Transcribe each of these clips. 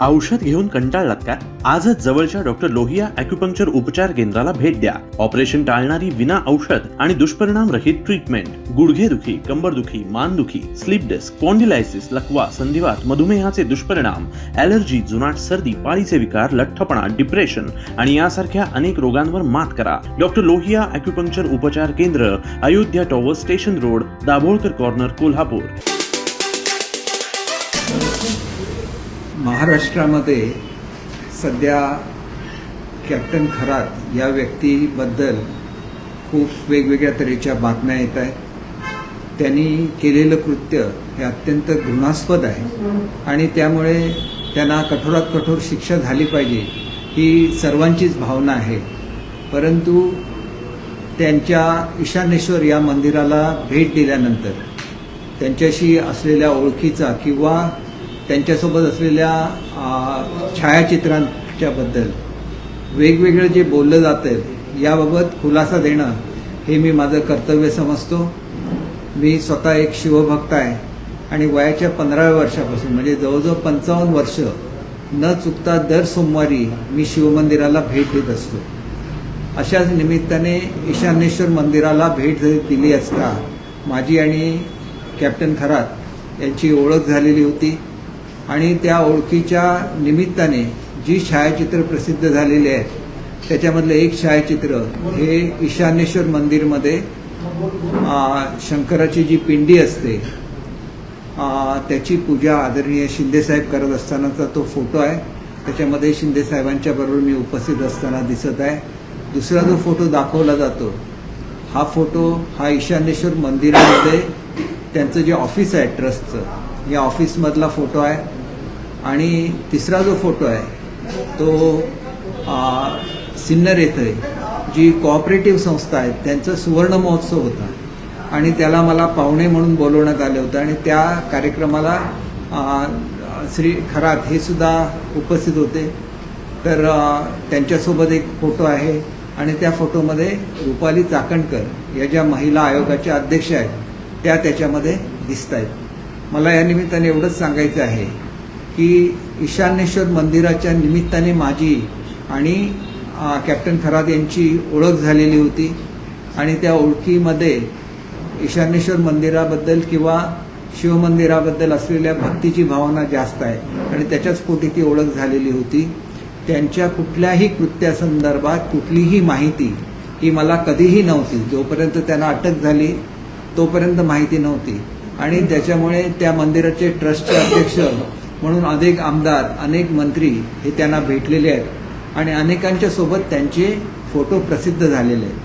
औषध घेऊन कंटाळलात का? आजच जवळच्या डॉक्टर लोहिया ॲक्युपंक्चर उपचार केंद्राला भेट द्या. ऑपरेशन टाळणारी विना औषध आणि दुष्परिणाम रहित ट्रीटमेंट. गुडघेदुखी, कंबरदुखी, मानदुखी, स्लीप डिस्क, स्पॉन्डिलायसिस, लकवा, संधिवात, मधुमेहाचे दुष्परिणाम, ॲलर्जी, जुनाट सर्दी, पाळीचे विकार, लठ्ठपणा, डिप्रेशन आणि यासारख्या अनेक रोगांवर मात करा. डॉक्टर लोहिया ॲक्युपंक्चर उपचार केंद्र, Ayodhya tower, station road, Dabholkar corner, Kolhapur. महाराष्ट्रामध्ये सध्या कॅप्टन खरात या व्यक्तीबद्दल खूप वेगवेगळ्या तऱ्हेच्या बातम्या येत आहेत. त्यांनी केलेलं कृत्य हे अत्यंत घृणास्पद आहे आणि त्यामुळे त्यांना कठोरात कठोर शिक्षा झाली पाहिजे ही सर्वांचीच भावना आहे. परंतु त्यांच्या ईशानेश्वर या मंदिराला भेट दिल्यानंतर त्यांच्याशी असलेल्या ओळखीचा किंवा त्यांच्यासोबत असलेल्या छायाचित्रांच्या बद्दल वेगवेगळं जे बोललं जातं याबाबत खुलासा देणं हे मी माझं कर्तव्य समजतो. मी स्वतः एक शिवभक्त आहे आणि वयाच्या 15व्या वर्षापासून म्हणजे जवळजवळ 55 वर्ष न चुकता दर सोमवारी मी शिवमंदिराला भेट देत असतो. अशाच निमित्ताने ईशानेश्वर मंदिराला भेट दिली असता माझी आणि कॅप्टन खरात यांची ओळख झालेली होती आणि त्या ओळखीच्या निमित्ताने जी छायाचित्र प्रसिद्ध झालेली आहेत त्याच्यामधलं एक छायाचित्र हे ईशानेश्वर मंदिरमध्ये शंकराची जी पिंडी असते त्याची पूजा आदरणीय शिंदेसाहेब करत असतानाचा तो फोटो आहे. त्याच्यामध्ये शिंदेसाहेबांच्या बरोबर मी उपस्थित असताना दिसत आहे. दुसरा जो फोटो दाखवला जातो हा फोटो हा ईशानेश्वर मंदिरामध्ये त्यांचं जे ऑफिस आहे ट्रस्टचं या ऑफिसमधला फोटो आहे. आणि तिसरा जो फोटो आहे तो सिन्नर येथे जी कोऑपरेटिव्ह संस्था आहे त्यांचा सुवर्ण महोत्सव होता आणि त्याला मला पाहुणे म्हणून बोलवण्यात आले होते आणि त्या कार्यक्रमाला श्री खरात हे सुद्धा उपस्थित होते. तर त्यांच्यासोबत एक फोटो आहे आणि त्या फोटोमध्ये रुपाली चाकणकर या ज्या महिला आयोगाच्या अध्यक्ष आहेत त्या त्याच्यामध्ये दिसत आहेत. मला या निमित्ताने एवढंच सांगायचं आहे की ईशानेश्वर मंदिराच्या निमित्ताने माझी आणि कॅप्टन खरात यांची ओळख झालेली होती आणि त्या ओळखीमध्ये ईशानेश्वर मंदिराबद्दल किंवा शिवमंदिराबद्दल असलेल्या भक्तीची भावना जास्त आहे आणि त्याच्याच पोटी ती ओळख झालेली होती. त्यांच्या कुठल्याही कृत्यासंदर्भात कुठलीही माहिती ही मला कधीही नव्हती. जोपर्यंत त्यांना अटक झाली तोपर्यंत माहिती नव्हती आणि त्याच्यामुळे त्या मंदिराचे ट्रस्टचे अध्यक्ष म्हणून अनेक आमदार अनेक मंत्री हे त्यांना भेटलेले आहेत आणि अनेकांच्या सोबत त्यांचे फोटो प्रसिद्ध झालेले आहेत.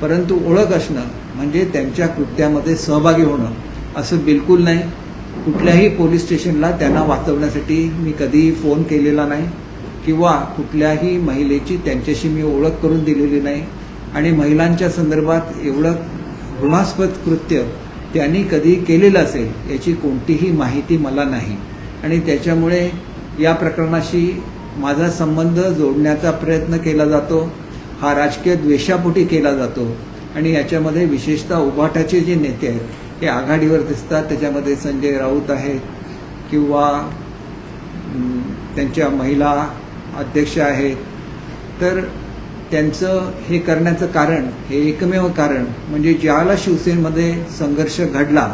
परंतु ओळख असणं म्हणजे त्यांच्या कृत्यामध्ये सहभागी होणं असं बिलकुल नाही. कुठल्याही पोलीस स्टेशनला त्यांना वाचवण्यासाठी मी कधीही फोन केलेला नाही किंवा कुठल्याही महिलेची त्यांच्याशी मी ओळख करून दिलेली नाही आणि महिलांच्या संदर्भात एवढं घृणास्पद कृत्य त्यांनी कधी केलेलं असेल याची कोणतीही माहिती मला नाही आणि त्याच्यामुळे या प्रकरणाशी माझा संबंध जोडण्याचा प्रयत्न केला जातो. हा राजकीय द्वेषापोटी केला जातो आणि याच्यामध्ये विशेषतः उभाटाचे जे नेते आहेत हे आघाडीवर दिसतात. त्याच्यामध्ये संजय राऊत आहेत किंवा त्यांच्या महिला अध्यक्ष आहेत. तर त्यांचं हे करण्याचं कारण हे एकमेव कारण म्हणजे ज्यावेळेला शिवसेनेमध्ये संघर्ष घडला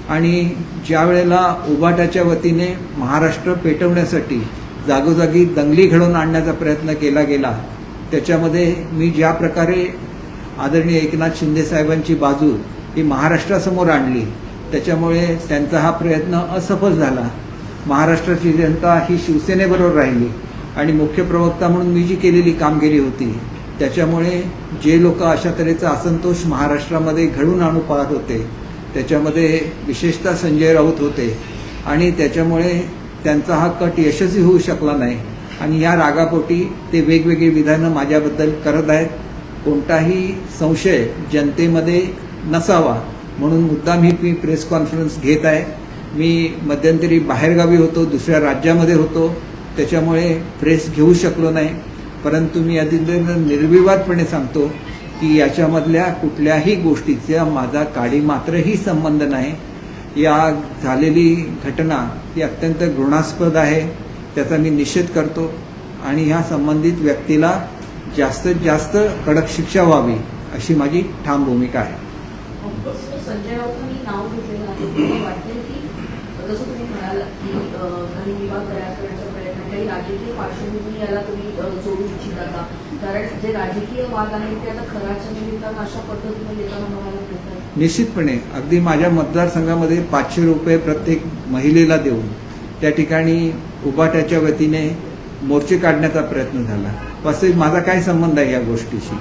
आणि ज्या वेळेला उभाटाच्या वतीने महाराष्ट्र पेटवण्यासाठी जागोजागी दंगली घडवून आणण्याचा प्रयत्न केला गेला त्याच्यामध्ये मी ज्या प्रकारे आदरणीय एकनाथ शिंदे साहेबांची बाजू ही महाराष्ट्रासमोर आणली त्याच्यामुळे त्यांचा हा प्रयत्न असफल झाला. महाराष्ट्राची जनता ही शिवसेनेबरोबर राहिली आणि मुख्य प्रवक्ता म्हणून मी जी केलेली कामगिरी होती त्याच्यामुळे जे लोक अशा तऱ्हेचा असंतोष महाराष्ट्रामध्ये घडवून आणू पाहत होते त्याच्यामध्ये विशेषतः संजय राऊत होते आणि त्याच्यामुळे त्यांचा हा कट यशस्वी होऊ शकला नाही आणि या रागापोटी ते वेगवेगळी विधानं माझ्याबद्दल करत आहेत. कोणताही संशय जनतेमध्ये नसावा म्हणून मुद्दाम ही मी प्रेस कॉन्फरन्स घेत आहे. मी मध्यंतरी बाहेरगावी होतो, दुसऱ्या राज्यामध्ये होतो त्याच्यामुळे प्रेस घेऊ शकलो नाही. परंतु मी आधी निर्विवादपणे सांगतो की याच्यामधल्या कुठल्याही गोष्टीचा माझा काडीमात्रही संबंध नाही. या झालेली घटना ही अत्यंत घृणास्पद आहे. त्याचा मी निषेध करतो आणि ह्या संबंधित व्यक्तीला जास्तीत जास्त कडक शिक्षा व्हावी अशी माझी ठाम भूमिका आहे. संजय राऊतांनी नाव घेतलेलं आहे. मला वाटतं की जसं तुम्ही म्हणालात की काही विभाग तयार करण्याचा प्रयत्न, काही राजकीय पार्श्वभूमी याला तुम्ही जोडू इच्छिता का? कारण जे राजकीय वाद आहेत ते आता खराच्या निमित्तानं अशा पद्धतीने येताना बघायला मिळतात. निश्चितपणे अगदी माझ्या मतदारसंघामध्ये 500 रुपये प्रत्येक महिलेला देऊन त्या ठिकाणी उभाट्याच्या वतीने मोर्चे काढण्याचा प्रयत्न झाला. वास्तविक माझा काय संबंध आहे या गोष्टीशी?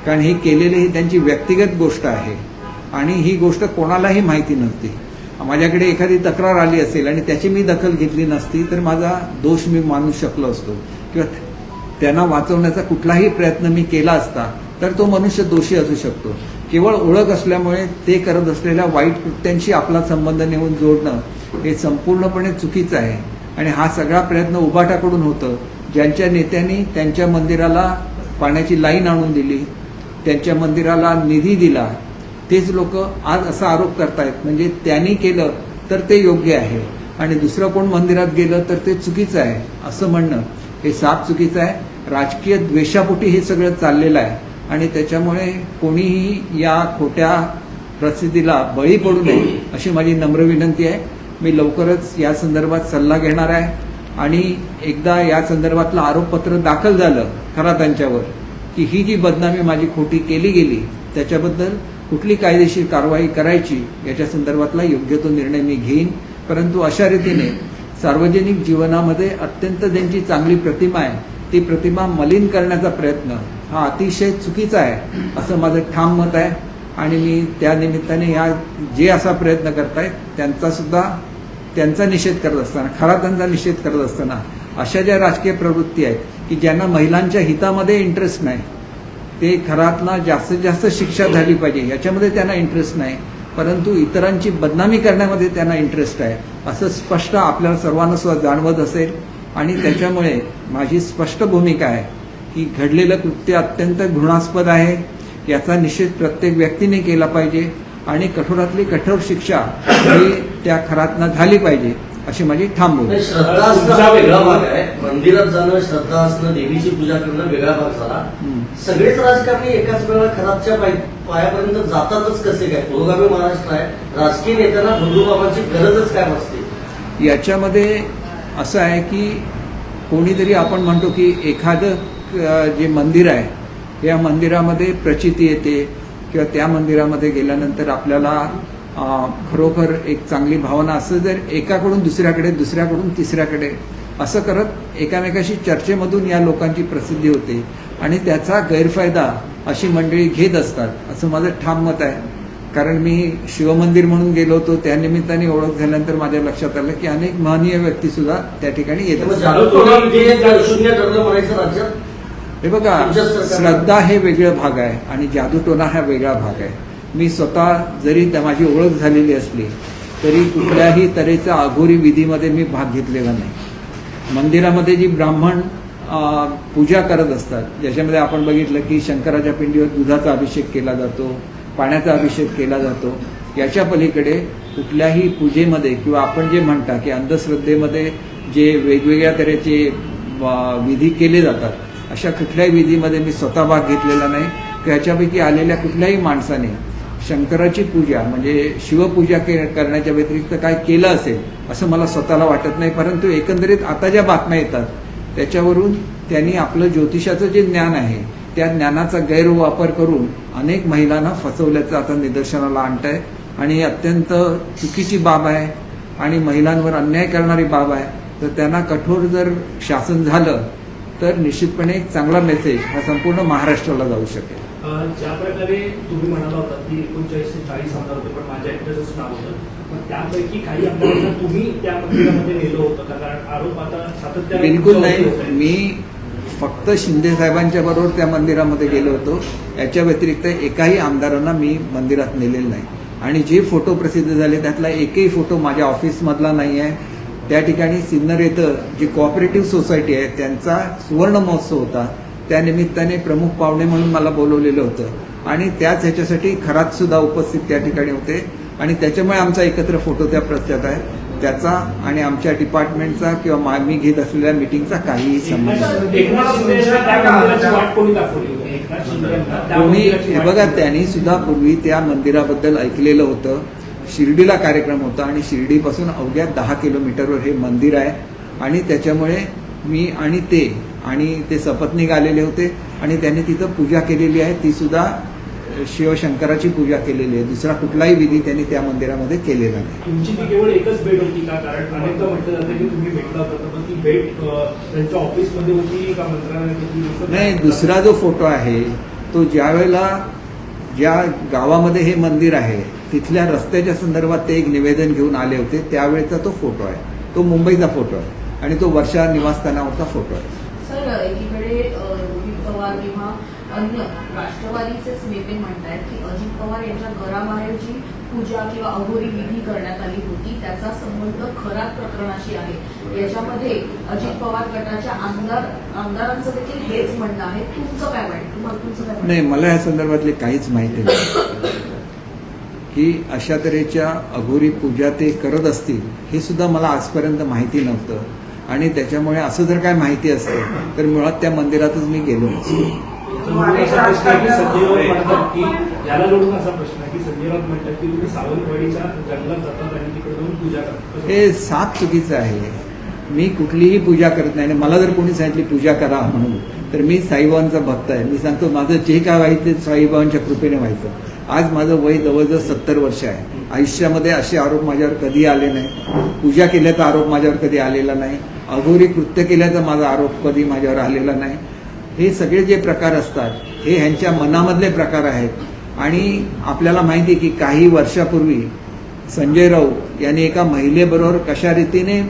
कारण ही केलेली ही त्यांची व्यक्तिगत गोष्ट आहे आणि ही गोष्ट कोणालाही माहिती नव्हती. माझ्याकडे एखादी तक्रार आली असेल आणि त्याची मी दखल घेतली नसती तर माझा दोष मी मानू शकलो असतो किंवा त्यांना वाचवण्याचा कुठलाही प्रयत्न मी केला असता तर तो मनुष्य दोषी असू शकतो. केवळ ओळख असल्यामुळे ते करत असलेल्या वाईट कृत्यांशी आपला संबंध नेऊन जोडणं हे संपूर्णपणे चुकीचं आहे आणि हा सगळा प्रयत्न उभाटाकडून होतं. ज्यांच्या नेत्यांनी त्यांच्या मंदिराला पाण्याची लाईन आणून दिली, त्यांच्या मंदिराला निधी दिला, तेच लोक आज असा आरोप करतायत म्हणजे त्यांनी केलं तर ते योग्य आहे आणि दुसरं कोण मंदिरात गेलं तर ते चुकीचं आहे असं म्हणणं हे साफ चुकीचं आहे. राजकीय द्वेषापोटी हे सगळं चाललेलं आहे आणि त्याच्यामुळे कोणीही या खोट्या प्रसिद्धीला बळी पडू नये अशी माझी नम्र विनंती आहे. मी लवकरच या संदर्भात सल्ला घेणार आहे आणि एकदा या संदर्भातलं आरोपपत्र दाखल झालं खरातांच्यावर की ही जी बदनामी माझी खोटी केली गेली त्याच्याबद्दल कुठली कायदेशीर कारवाई करायची याच्या संदर्भातला योग्य तो निर्णय मी घेईन. परंतु अशा रीतीने सार्वजनिक जीवनामध्ये अत्यंत ज्यांची चांगली प्रतिमा आहे ती प्रतिमा मलिन करण्याचा प्रयत्न हा अतिशय चुकीचा आहे असं माझं ठाम मत आहे आणि मी त्या निमित्ताने या जे असा प्रयत्न करतायत त्यांचा निषेध करत असताना, खरातांचा निषेध करत असताना अशा ज्या राजकीय प्रवृत्ती आहेत की ज्यांना महिलांच्या हितामध्ये इंटरेस्ट नाही, ते खरातना जास्तीत जास्त शिक्षा झाली पाहिजे याच्यामध्ये त्यांना इंटरेस्ट नाही, परंतु इतरांची बदनामी करण्यामध्ये त्यांना इंटरेस्ट आहे असं स्पष्ट आपल्याला सर्वांना सुद्धा जाणवत असेल आणि त्याच्यामुळे माझी स्पष्ट भूमिका आहे की घडलेलं कृत्य अत्यंत घृणास्पद आहे. याचा निषेध प्रत्येक व्यक्तीने केला पाहिजे आणि कठोरातली कठोर शिक्षा ही त्या खरातना झाली पाहिजे अशी माझी ठाम भूमिका. श्रद्धा असणं हा वेगळा भाग आहे. मंदिरात जाणं, श्रद्धा असणं, देवीची पूजा करणं वेगळा भाग झाला. सगळेच राजकारणी एकाच वेळा खराबच्या पायापर्यंत जातातच कसे काय? पुरोगामी महाराष्ट्र आहे, राजकीय नेत्यांना बंधुबाबांची गरजच काय नसते. याच्यामध्ये असं आहे की कोणीतरी आपण म्हणतो की एखादं जे मंदिर आहे या मंदिरामध्ये प्रचिती येते किंवा त्या मंदिरामध्ये गेल्यानंतर आपल्याला खरोखर एक चांगली भावना असं जर एकाकडून दुसऱ्याकडे, दुसऱ्याकडून तिसऱ्याकडे असं करत एकामेकाशी चर्चेमधून या लोकांची प्रसिद्धी होते आणि त्याचा गैरफायदा अशी मंडळी घेत असतात असं माझं ठाम मत आहे. कारण मी शिवमंदिर म्हणून गेलो होतो, त्या निमित्ताने ओळख झाल्यानंतर माझ्या लक्षात आलं की अनेक महनीय व्यक्ती सुद्धा त्या ठिकाणी येत असतात. हे बघा, श्रद्धा हे वेगळं भाग आहे आणि जादूटोना हा वेगळा भाग आहे. मी स्वतः जरी माझी ओळख झालेली असली तरी कुठल्याही तऱ्हेच्या अघोरी विधीमध्ये मी भाग घेतलेला नाही. मंदिरामध्ये जी ब्राह्मण पूजा करत असतात ज्याच्यामध्ये आपण बघितलं की शंकराच्या पिंडीवर दुधाचा अभिषेक केला जातो, पाण्याचा अभिषेक केला जातो, याच्या पलीकडे कुठल्याही पूजेमध्ये किंवा आपण जे म्हणता की अंधश्रद्धेमध्ये जे वेगवेगळ्या तऱ्हेचे विधी केले जातात अशा कुठल्याही विधीमध्ये मी स्वतः भाग घेतलेला नाही. ह्याच्यापैकी आलेल्या कुठल्याही माणसाने शंकराची पूजा म्हणजे शिवपूजा करण्याच्या व्यतिरिक्त काय केलं असेल असं मला स्वतःला वाटत नाही. परंतु एकंदरीत आता ज्या बातम्या येतात त्याच्यावरून त्यांनी आपलं ज्योतिषाचं जे ज्ञान आहे त्या ज्ञानाचा गैरवापर करून अनेक महिलांना फसवल्याचं आता निदर्शनाला आणत आहे आणि अत्यंत चुकीची बाब आहे आणि महिलांवर अन्याय करणारी बाब आहे. तर त्यांना कठोर जर शासन झालं तर निश्चितपणे एक चांगला मेसेज हा संपूर्ण महाराष्ट्राला जाऊ शकेल. ज्या प्रकारे तुम्ही म्हणाला होता की 39 ते 40 आमदार होते पण माझ्या एकट्याचंच नाव होतं, पण त्यापैकी काही आमदारांना तुम्ही त्या मंदिरामध्ये नेलं होतं का? कारण आरोप आता सातत्याने बिलकुल नाही. मी फक्त शिंदे साहेबांच्या बरोबर त्या मंदिरामध्ये गेलो होतो. याच्या व्यतिरिक्त एकाही आमदारांना मी मंदिरात नेलेलं नाही आणि जे फोटो प्रसिद्ध झाले त्यातला एकही फोटो माझ्या ऑफिसमधला नाही आहे. त्या ठिकाणी सिन्नर येथं जी कोऑपरेटिव्ह सोसायटी आहे त्यांचा सुवर्ण महोत्सव होता, त्या निमित्ताने प्रमुख पाहुणे म्हणून मला बोलवलेलं होतं आणि त्याच ह्याच्यासाठी खरात सुद्धा उपस्थित त्या ठिकाणी होते आणि त्याच्यामुळे आमचा एकत्र फोटो त्या प्रस्तावात आहे. त्याचा आणि आमच्या डिपार्टमेंटचा किंवा मी घेत असलेल्या मिटिंगचा काहीही संबंध नाही. एकनाथ शिंदे त्या मंदिराची वाट कोणी दाखवली? एकनाथ शिंदे यांना त्या कोणी मंदिराची हे वाट बघा, त्यांनी सुद्धा पूर्वी त्या मंदिराबद्दल ऐकलेलं होतं. शिर्डीला कार्यक्रम होता आणि शिर्डीपासून अवघ्या 10 किलोमीटरवर हे मंदिर आहे आणि त्याच्यामुळे मी आणि ते सपत्नीक आलेले होते आणि त्यांनी तिथं पूजा केलेली आहे. ती सुद्धा शिवशंकराची पूजा केलेली आहे. दुसरा कुठलाही विधी त्यांनी त्या मंदिरामध्ये केलेला नाही. तुमची ती केवळ एकच भेट होती का? कारण अनेकदा म्हटलं जातं की तुम्ही भेटला होता, पण ती भेट त्यांच्या ऑफिसमध्ये होती का मंत्रालयात होती? नाही, दुसरा जो फोटो आहे तो ज्या गावामध्ये हे मंदिर आहे तिथल्या रस्त्याच्या संदर्भात ते एक निवेदन घेऊन आले होते, त्यावेळेचा तो फोटो आहे. तो मुंबईचा फोटो आहे आणि तो वर्षा निवासस्थानावरचा फोटो आहे. सर, एकीकडे रोहित पवार किंवा अन्य राष्ट्रवादीचेच नेते म्हणतायत की अजित पवार यांच्या घराबाहेर जी पूजा किंवा अघोरी विधी करण्यात आली होती त्याचा संबंध खराब प्रकरणाशी आहे. याच्यामध्ये अजित पवार गटाच्या आमदारांचं देखील हेच म्हणणं आहे. तुमचं काय वाटतं? तुम्हाला तुमचं काय वाटतं? नाही, मला या संदर्भातली काहीच माहिती नाही की अशा तऱ्हेच्या अघोरी पूजा ते करत असतील, हे सुद्धा मला आजपर्यंत माहिती नव्हतं आणि त्याच्यामुळे असं जर काय माहिती असतं तर मुळात त्या मंदिरातच मी गेलो नसतो. असा प्रश्न आहे की संजय राऊत म्हणतात की याला जोडून असा प्रश्न आहे की संजय राऊत म्हणतात की तुम्ही सावंतवाडीच्या जंगलात जातात आणि तिकडे जाऊन पूजा करतात. हे साफ चुकीचं आहे. मी कुठलीही पूजा करत नाही आणि मला जर कोणी सांगितली पूजा करा म्हणून तर मी साईबाबांचा भक्त आहे. मी सांगतो माझं जे काय व्हायचं ते साईबाबांच्या कृपेने व्हायचं. आज माझं वय जवळजवळ 70 वर्ष आहे. आयुष्यामध्ये असे आरोप माझ्यावर कधी आले नाही. पूजा केल्याचा आरोप माझ्यावर कधी आलेला नाही. अघोरी कृत्य केल्याचा माझा आरोप कधी माझ्यावर आलेला नाही. हे सगळे जे प्रकार असतात हे ह्यांच्या मनामधले प्रकार आहेत आणि आपल्याला माहिती आहे की काही वर्षापूर्वी संजय राऊत यांनी एका महिलेबरोबर कशा रीतीने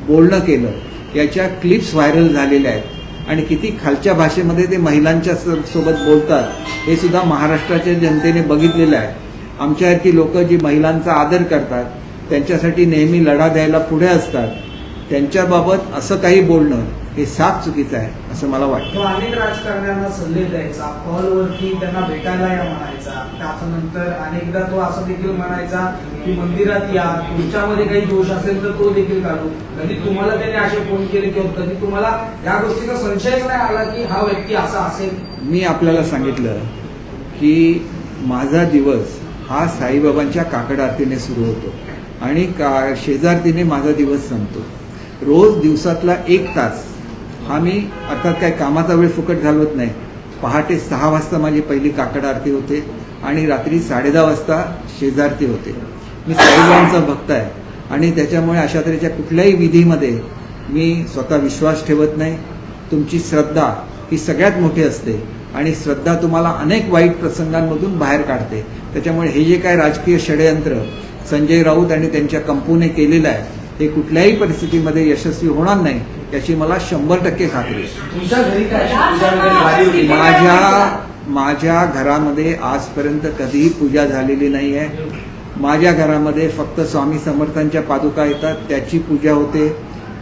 बोलणं केलं याच्या क्लिप्स व्हायरल झालेल्या आहेत आणि किती खालच्या भाषेमध्ये ते महिलांच्या सोबत बोलतात हे सुद्धा महाराष्ट्राच्या जनतेने बघितलेलं आहे. आमच्यासारखी लोक जी महिलांचा आदर करतात, त्यांच्यासाठी नेहमी लढा द्यायला पुढे असतात, त्यांच्याबाबत असं काही बोलणं हे साफ चुकीचं आहे असं मला वाटतं. तो अनेक राजकारण्यांना सल्ले द्यायचा, कॉलवरती त्यांना भेटायला या म्हणायचा. त्याच्यानंतर अनेकदा तो असं देखील म्हणायचा की मंदिरात या, तुमच्यामध्ये काही दोष असेल तर तो देखील काढू. कधी तुम्हाला त्याने असे फोन केले किंवा कधी तुम्हाला या गोष्टीचा संशयच नाही आला की हा व्यक्ती असा असेल? मी आपल्याला सांगितलं की माझा दिवस हा साईबाबांच्या काकड आरतीने सुरू होतो आणि शेजारतीने माझा दिवस संपतो. रोज दिवसातला 1 तास हा मी अर्थात काय कामाचा वेळ फुकट घालवत नाही. पहाटे 6 वाजता माझी पहिली काकड आरती होते आणि रात्री 10:30 वाजता शेजारती होते. मी साईबाबांचा भक्त आहे आणि त्याच्यामुळे अशा तऱ्हेच्या कुठल्याही विधीमध्ये मी स्वतः विश्वास ठेवत नाही. तुमची श्रद्धा ही सगळ्यात मोठी असते आणि श्रद्धा तुम्हाला अनेक वाईट प्रसंगांमधून बाहेर काढते. त्याच्यामुळे हे जे काय राजकीय षडयंत्र संजय राऊत आणि त्यांच्या कंपनीने केलेलं आहे हे कुठल्याही परिस्थितीमध्ये यशस्वी होणार नाही याची मला 100% खात्री आहे. तुमच्या घरी काय अशी पूजा वगैरे झाली होती? माझ्या घरामध्ये आजपर्यंत कधीही पूजा झालेली नाही आहे. माझ्या घरामध्ये फक्त स्वामी समर्थांच्या पादुका येतात त्याची पूजा होते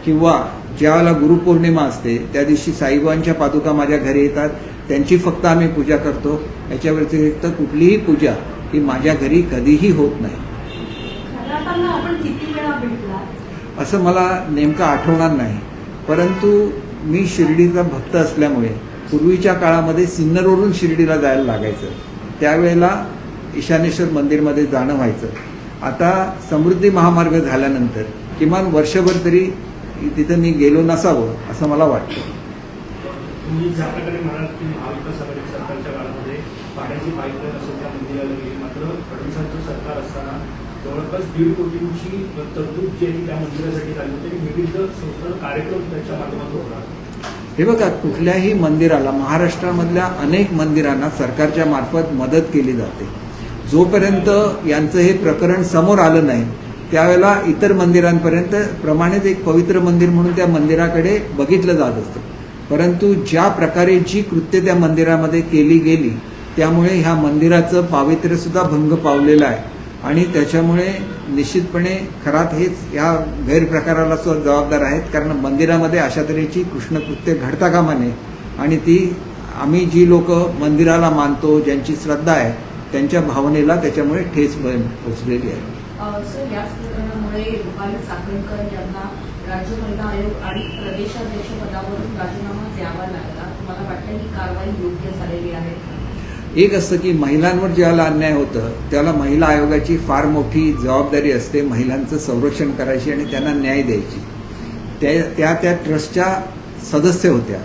किंवा ज्यावेळेला गुरुपौर्णिमा असते त्या दिवशी साईबाबांच्या पादुका माझ्या घरी येतात त्यांची फक्त आम्ही पूजा करतो. याच्या व्यतिरिक्त कुठलीही पूजा ही माझ्या घरी कधीही होत नाही. आपण किती वेळा भेटला? असं मला नेमकं आठवणार नाही, परंतु मी शिर्डीचा भक्त असल्यामुळे पूर्वीच्या काळामध्ये सिन्नरवरून शिर्डीला जायला लागायचं. त्यावेळेला ईशानेश्वर मंदिरमध्ये जाणं व्हायचं. आता समृद्धी महामार्ग झाल्यानंतर किमान वर्षभर तरी तिथं मी गेलो नसावं असं मला वाटतं. तुम्ही ज्या प्रकारे म्हणाल की महाविकास आघाडी सरकारच्या काळामध्ये पाण्याची पाईपलाईन असं त्या मंदिराला गेली, मात्र फडणवीसांचं सरकार असताना जवळपास 1.5 कोटींची तरतूद जी आहे त्या मंदिरासाठी झाली होती आणि विविध संस्था कार्यक्रम त्याच्या माध्यमातून होणार. हे बघा, कुठल्याही मंदिराला महाराष्ट्रामधल्या अनेक मंदिरांना सरकारच्या मार्फत मदत केली जाते. जोपर्यंत यांचं हे प्रकरण समोर आलं नाही त्यावेळेला इतर मंदिरांपर्यंत प्रमाणित एक पवित्र मंदिर म्हणून त्या मंदिराकडे बघितलं जात असतं. परंतु ज्या प्रकारे जी कृत्य त्या मंदिरामध्ये केली गेली त्यामुळे ह्या मंदिराचं पावित्र्य सुद्धा भंग पावलेलं आहे आणि त्याच्यामुळे निश्चितपणे खरात हेच या गैरप्रकाराला सुद्धा जबाबदार आहेत. कारण मंदिरामध्ये अशा तऱ्हेची कृष्णकृत्य घडता कामा नये आणि ती आम्ही जी लोक मंदिराला मानतो, ज्यांची श्रद्धा आहे त्यांच्या भावनेला त्याच्यामुळे ठेच पोचलेली आहे. सर, याच प्रकरणामध्ये त्यामुळे रुपाली चाकणकर यांना राज्य महिला आयोग आणि प्रदेशाध्यक्ष पदावरून राजीनामा द्यावा लागला. तुम्हाला वाटतं ही कारवाई योग्य झालेली आहे? एक असतं की महिलांवर ज्याला अन्याय होतं त्याला महिला आयोगाची फार मोठी जबाबदारी असते, महिलांचं संरक्षण करायची आणि त्यांना न्याय द्यायची. त्या ट्रस्टच्या सदस्य होत्या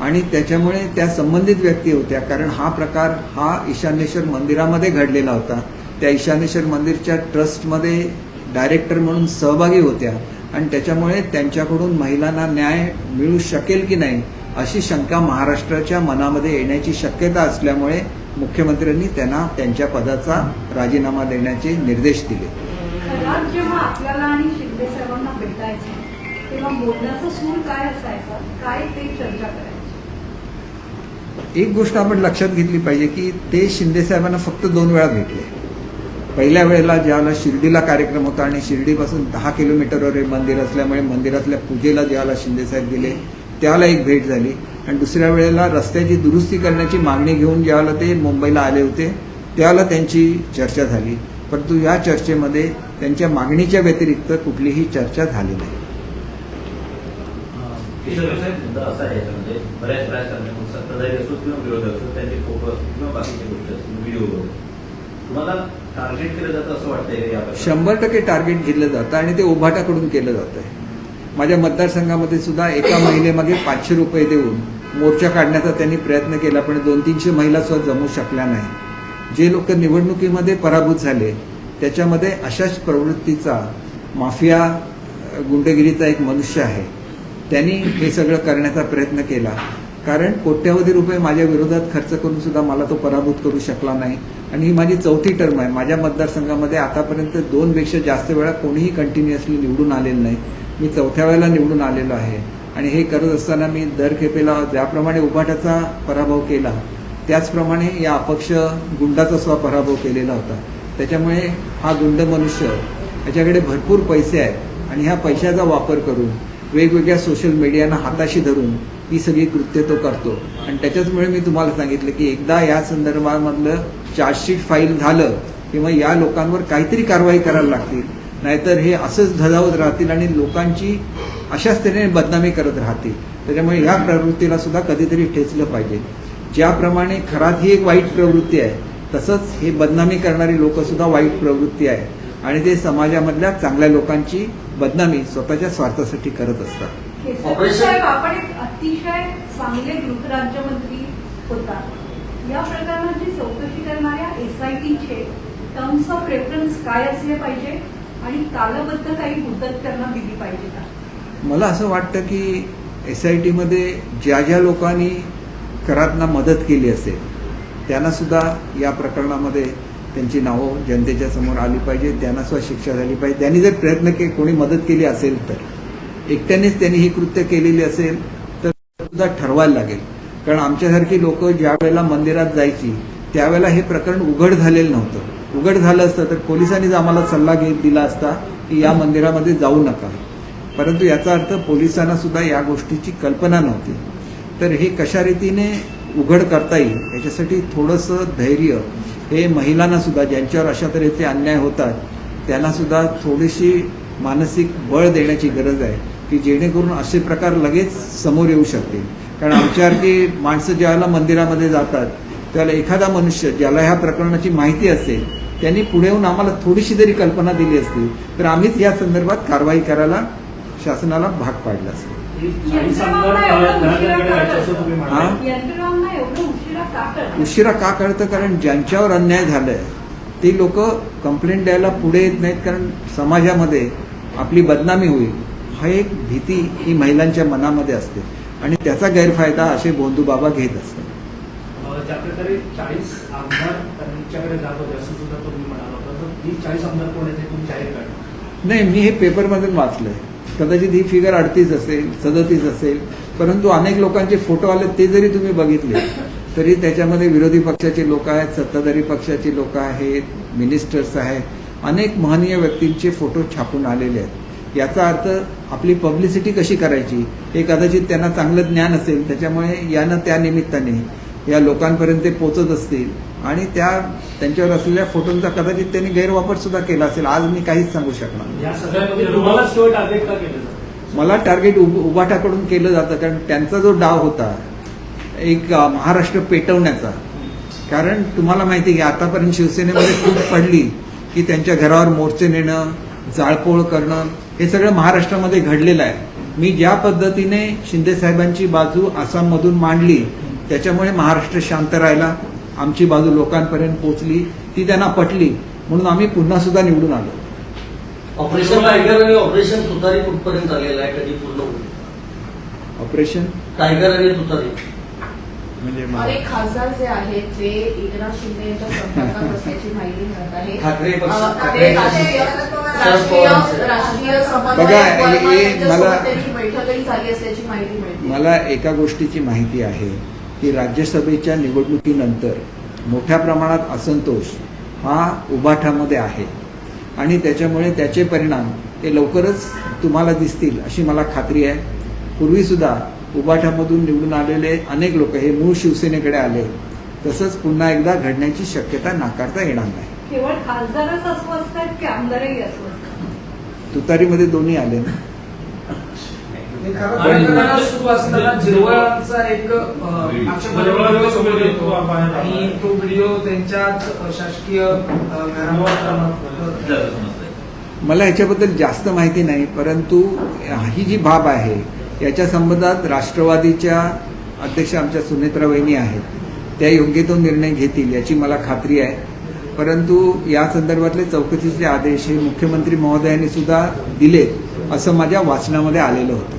आणि त्याच्यामुळे त्या संबंधित व्यक्ती होत्या, कारण हा प्रकार हा ईशान्येश्वर मंदिरामध्ये घडलेला होता. त्या ईशान्येश्वर मंदिरच्या ट्रस्टमध्ये डायरेक्टर म्हणून सहभागी होत्या आणि त्याच्यामुळे त्यांच्याकडून महिलांना न्याय मिळू शकेल की नाही अशी शंका महाराष्ट्राच्या मनामध्ये येण्याची शक्यता असल्यामुळे मुख्यमंत्र्यांनी त्यांना त्यांच्या पदाचा राजीनामा देण्याचे निर्देश दिले. खराब जेव्हा आपल्याला आणि शिंदे साहेबांना भेटायचं तेव्हा बोलण्याचा सूर काय असायचा, काय ते चर्चा करायची? एक गोष्ट आपण लक्षात घेतली पाहिजे की ते शिंदे साहेबांना फक्त 2 वेळा भेटले. पहिल्या वेळेला ज्यावेळेला शिर्डीला कार्यक्रम होता आणि शिर्डीपासून 10 किलोमीटरवर हे मंदिर असल्यामुळे मंदिरातल्या पूजेला ज्यावेळेला शिंदे साहेब गेले त्यावेळेला एक भेट झाली आणि दुसऱ्या वेळेला रस्त्याची दुरुस्ती करण्याची मागणी घेऊन ज्यावेळेला ते मुंबईला आले होते त्यावेळेला त्यांची चर्चा झाली. परंतु या चर्चेमध्ये त्यांच्या मागणीच्या व्यतिरिक्त कुठलीही चर्चा झाली नाही. मुद्दा असा आहे याच्यामध्ये बऱ्याच राजकारण्यांना सत्ताधारी असो किंवा विरोधक असो त्यांचे फोटो असतील किंवा बाकीच्या गोष्टी असतील व्हिडिओ वगैरे तुम्हाला टार्गेट केलं जातं असं वाटतंय का यावर? 100% टार्गेट घेतलं जातं आणि ते उभाटाकडून केलं जात आहे. माझ्या मतदारसंघामध्ये सुद्धा एका महिलेमागे 500 रुपये देऊन मोर्चा काढण्याचा त्यांनी प्रयत्न केला, पण 200-300 महिला सुद्धा जमू शकल्या नाही. जे लोक निवडणुकीमध्ये पराभूत झाले त्याच्यामध्ये अशाच प्रवृत्तीचा माफिया गुंडगिरीचा एक मनुष्य आहे, त्यांनी हे सगळं करण्याचा प्रयत्न केला. कारण कोट्यावधी रुपये माझ्या विरोधात खर्च करून सुद्धा मला तो पराभूत करू शकला नाही आणि ही माझी 4थी टर्म आहे. माझ्या मतदारसंघामध्ये आतापर्यंत 2पेक्षा जास्त वेळा कोणीही कंटिन्युअसली निवडून आलेलं नाही. मी 4थ्या वेळेला निवडून आलेलो आहे आणि हे करत असताना मी दर खेपेला ज्याप्रमाणे उभाटाचा पराभव केला त्याचप्रमाणे या अपक्ष गुंडाचा सुद्धा पराभव केलेला होता. त्याच्यामुळे हा गुंड मनुष्य याच्याकडे भरपूर पैसे आहेत आणि ह्या पैशाचा वापर करून वेगवेगळ्या सोशल मीडियाना हाताशी धरून ही सगळी कृत्य तो करतो. आणि त्याच्याचमुळे मी तुम्हाला सांगितलं की एकदा या संदर्भामधलं चार्जशीट फाईल झालं किंवा या लोकांवर काहीतरी कारवाई करायला लागतील, नाहीतर हे असंच धजावत राहतील आणि लोकांची अशाच तऱ्हेने बदनामी करत राहतील. त्याच्यामुळे या प्रवृत्तीला सुद्धा कधीतरी ठेचलं पाहिजे. ज्याप्रमाणे खरात ही एक वाईट प्रवृत्ती आहे तसंच हे बदनामी करणारी लोक सुद्धा वाईट प्रवृत्ती आहे आणि ते समाजामधल्या चांगल्या लोकांची बदनामी स्वतःच्या स्वार्थासाठी करत असतात. केसरकर साहेब, आपण एक अतिशय चांगले गृहराज्यमंत्री होता. या प्रकरणाची चौकशी करणाऱ्या SITचे टर्म्स ऑफ रेफरन्स काय असले पाहिजे आणि कालबद्ध काही मुदत त्यांना दिली पाहिजे का? मला असं वाटतं की SITमध्ये ज्या ज्या लोकांनी करातना मदत केली असेल त्यांना सुद्धा या प्रकरणामध्ये त्यांची नावं जनतेच्या समोर आली पाहिजे, त्यांना सुद्धा शिक्षा झाली पाहिजे. त्यांनी जर प्रयत्न कोणी मदत केली असेल तर एकट्यानेच त्यांनी ही कृत्य केलेली असेल तर सुद्धा ठरवायला लागेल. कारण आमच्यासारखी लोक ज्या वेळेला मंदिरात जायची त्यावेळेला हे प्रकरण उघड झालेलं नव्हतं. उघड झालं असतं तर पोलिसांनीच आम्हाला सल्ला दिला असता की या मंदिरामध्ये जाऊ नका. परंतु याचा अर्थ पोलिसांना सुद्धा या गोष्टीची कल्पना नव्हती. तर हे कशा रीतीने उघड करता येईल याच्यासाठी थोडंसं धैर्य हे महिलांना सुद्धा ज्यांच्यावर अशा तऱ्हेचे अन्याय होतात त्यांना सुद्धा थोडीशी मानसिक बळ देण्याची गरज आहे की जेणेकरून असे प्रकार लगेच समोर येऊ शकतील. कारण आमच्यासारखी माणसं ज्यावेळेला मंदिरामध्ये जातात त्यावेळेला एखादा मनुष्य ज्याला ह्या प्रकरणाची माहिती असेल त्यांनी पुढे येऊन आम्हाला थोडीशी जरी कल्पना दिली असती तर आम्हीच या संदर्भात कारवाई करायला शासनाला भाग पाडलं असतं. उशिरा का कळतं? कारण ज्यांच्यावर अन्याय झालाय ते लोक कंप्लेंट द्यायला पुढे येत नाहीत, कारण समाजामध्ये आपली बदनामी होईल हा एक भीती ही महिलांच्या मनामध्ये असते आणि त्याचा गैरफायदा असे बोंधू बाबा घेत असतात. ज्या प्रकारे 40 आमदार त्यांच्याकडे जात होते असं सुद्धा तुम्ही म्हणाला होता, तर 40 आमदार कोण आहेत हे तुम्ही जाहीर करा? नाही, मी हे पेपरमधून वाचलंय. कदाचित ही फिगर 38 असेल, 37 असेल, परंतु अनेक लोकांचे फोटो आले ते जरी तुम्ही बघितले तरी त्याच्यामध्ये विरोधी पक्षाचे लोक आहेत, सत्ताधारी पक्षाचे लोक आहेत, मिनिस्टर्स आहेत, अनेक महनीय व्यक्तींचे फोटो छापून आलेले आहेत. याचा अर्थ आपली पब्लिसिटी कशी करायची हे कदाचित त्यांना चांगलं ज्ञान असेल, त्याच्यामुळे यानं त्या निमित्ताने या लोकांपर्यंत ते पोचत असतील आणि त्यांच्यावर असलेल्या फोटोंचा कदाचित त्यांनी गैरवापर सुद्धा केला असेल. आज मी काहीच सांगू शकणार नाही. या सगळ्यामध्ये तुम्हालाच केवळ टार्गेट का केलं जातं? मला टार्गेट उबाठाकडून केलं जातं, कारण त्यांचा जो डाव होता एक महाराष्ट्र पेटवण्याचा. कारण तुम्हाला माहिती आहे की आतापर्यंत शिवसेनेमध्ये खूप पडली की त्यांच्या घरावर मोर्चे नेणं, जाळपोळ करणं, हे सगळं महाराष्ट्रामध्ये घडलेलं आहे. मी ज्या पद्धतीने शिंदेसाहेबांची बाजू आसाममधून मांडली त्याच्यामुळे महाराष्ट्र शांत राहिला, आमची बाजू लोकांपर्यंत पोचली, ती त्यांना पटली, म्हणून आम्ही पुन्हा सुद्धा निवडून आलो. ऑपरेशन टायगर आणि ऑपरेशन तुतारी कुठपर्यंत आलेलं आहे, कधी पूर्ण होईल? ऑपरेशन टायगर आणि तुतारी म्हणजे अनेक खासदार जे आहेत ते एकनाथ शिंदे यांच्या संपर्कात असल्याची माहिती मिळत आहे. ठाकरे पक्ष- ते राष्ट्रीय समन्वयक बघा, वर्मा हे यांच्यासोबत मला- त्यांची बैठकही झाली असल्याची माहिती मिळते. मला एका गोष्टीची माहिती आहे की राज्यसभेच्या निवडणुकीनंतर मोठ्या प्रमाणात असंतोष हा उबाठामध्ये आहे आणि त्याच्यामुळे त्याचे परिणाम ते लवकरच तुम्हाला दिसतील अशी मला खात्री आहे. पूर्वीसुद्धा उबाठामधून निवडून आलेले अनेक लोक हे मूळ शिवसेनेकडे आले, तसंच पुन्हा एकदा घडण्याची शक्यता नाकारता येणार नाही. केवळ खासदारच अस्वस्थ आहेत की आमदारही अस्वस्थ आहेत? तुतारीमध्ये दोन्ही आले ना. खरं सुरू असताना जिरवळांचा एक आक्षेपार्ह येतो आणि तो व्हिडिओ त्यांच्याच शासकीय घरावर मला ह्याच्याबद्दल जास्त माहिती नाही, परंतु ही जी बाब आहे याच्या संबंधात राष्ट्रवादीच्या अध्यक्ष आमच्या सुनेत्रा वहिनी आहेत, त्या योग्य तो निर्णय घेतील याची मला खात्री आहे. परंतु या संदर्भातले चौकशीचे आदेश हे मुख्यमंत्री महोदयांनी सुद्धा दिलेत असं माझ्या वाचनामध्ये आलेलं होतं.